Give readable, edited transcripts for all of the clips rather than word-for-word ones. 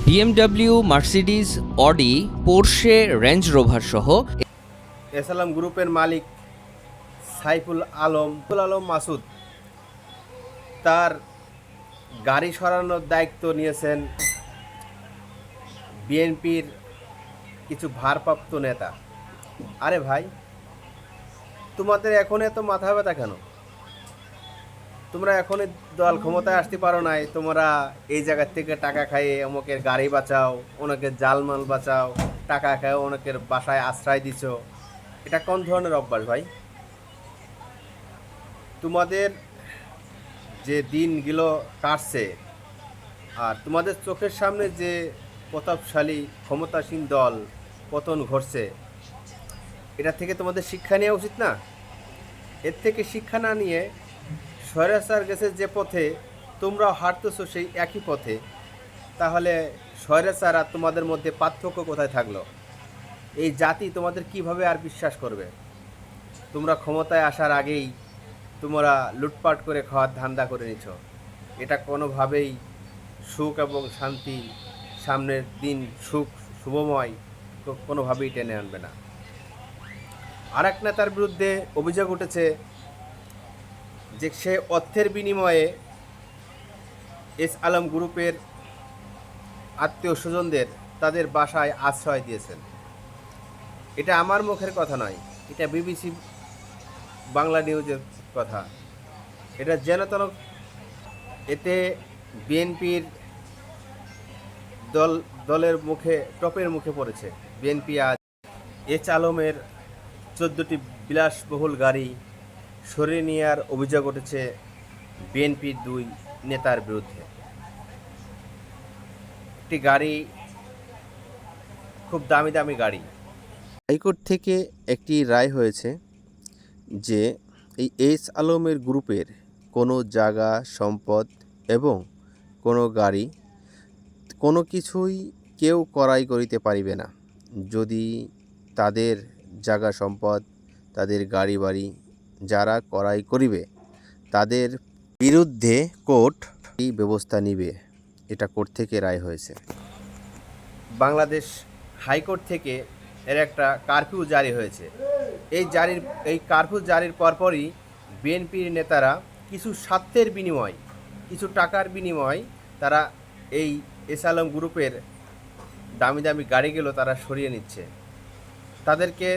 BMW, Mercedes, Audi, Porsche, range rover সহ এসালাম গ্রুপের মালিক সাইফুল আলম মাসুদ তার গাড়ি সরানোর দায়িত্ব নিয়েছেন বিএনপির কিছু ভারপ্রাপ্ত নেতা। আরে ভাই, তোমাদের এখন এত মাথা ব্যথা কেন? তোমরা এখনই দল ক্ষমতায় আসতে পারো নাই, তোমরা এই জায়গার থেকে টাকা খাইয়ে অমুকের গাড়ি বাঁচাও, অনেকের জালমাল বাঁচাও, টাকা খায় অনেকের বাসায় আশ্রয় দিছ। এটা কোন ধরনের অভ্যাস ভাই? তোমাদের যে দিনগুলো কাটছে আর তোমাদের চোখের সামনে যে প্রতাপশালী ক্ষমতাসীন দল পতন ঘটছে, এটা থেকে তোমাদের শিক্ষা নেওয়া উচিত না? এর থেকে শিক্ষা না নিয়ে স্বৈরাচার গেছে যে পথে তোমরাও হাঁটতেছো সেই একই পথে, তাহলে স্বৈরাচার আর তোমাদের মধ্যে পার্থক্য কোথায় থাকলো? এই জাতি তোমাদের কিভাবে আর বিশ্বাস করবে? তোমরা ক্ষমতায় আসার আগেই তোমরা লুটপাট করে খাওয়ার ধান্দা করে নিছ। এটা কোনোভাবেই সুখ এবং শান্তি, সামনের দিন সুখ শুভময় কোনোভাবেই টেনে আনবে না। আর এক নেতার বিরুদ্ধে অভিযোগ উঠেছে যে সে অর্থের বিনিময়ে এস আলম গ্রুপের আত্মীয় স্বজনদের তাদের বাসায় আশ্রয় দিয়েছেন। এটা আমার মুখের কথা নয়, এটা বিবিসি বাংলা নিউজের কথা। এটা যেন এতে বিএনপির দলের মুখে টপের মুখে পড়েছে। বিএনপি আজ এস আলমের 14টি বিলাসবহুল গাড়ি সরিয়ে নেওয়ার অভিযোগ উঠেছে বিএনপির দুই নেতার বিরুদ্ধে। একটি গাড়ি খুব দামি দামি গাড়ি। হাইকোর্ট থেকে একটি রায় হয়েছে যে এই এস আলমের গ্রুপের কোনো জায়গা সম্পদ এবং কোনো গাড়ি কোনো কিছুই কেউ ক্রয় করিতে পারিবে না। যদি তাদের জায়গা সম্পদ, তাদের গাড়ি বাড়ি যারা ক্রয় করিবে তাদের বিরুদ্ধে কোর্ট এই ব্যবস্থা নিবে। এটা কোর্ট থেকে রায় হয়েছে। বাংলাদেশ হাইকোর্ট থেকে এর একটা কারফিউ জারি হয়েছে। এই কারফিউ জারির পরপরই বিএনপির নেতারা কিছু স্বার্থের বিনিময়, কিছু টাকার বিনিময় তারা এই এস আলম গ্রুপের দামি দামি গাড়িগুলো তারা সরিয়ে নিচ্ছে। তাদেরকে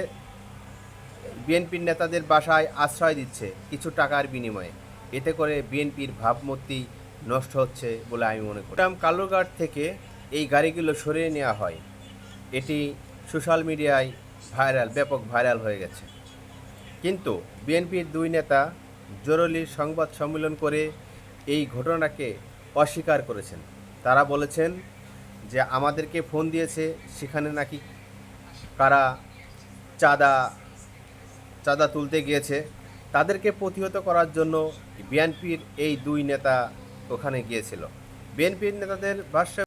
বিএনপির নেতাদের বাসায় আশ্রয় দিচ্ছে কিছু টাকার বিনিময়ে। এতে করে বিএনপির ভাবমূর্তি নষ্ট হচ্ছে বলে আমি মনে করি। কালুরঘাট থেকে এই গাড়িগুলো সরিয়ে নেওয়া হয়, এটি সোশ্যাল মিডিয়ায় ব্যাপক ভাইরাল হয়ে গেছে। কিন্তু বিএনপির দুই নেতা জরুরি সংবাদ সম্মেলন করে এই ঘটনাকে অস্বীকার করেছেন। তারা বলেছেন যে আমাদেরকে ফোন দিয়েছে, সেখানে নাকি কারা চাঁদা তুলতে গিয়েছে, তাদেরকে প্রতিহত করার জন্য বিএনপির এই দুই নেতা ওখানে গিয়েছিল। বিএনপির নেতাদের ভাষ্য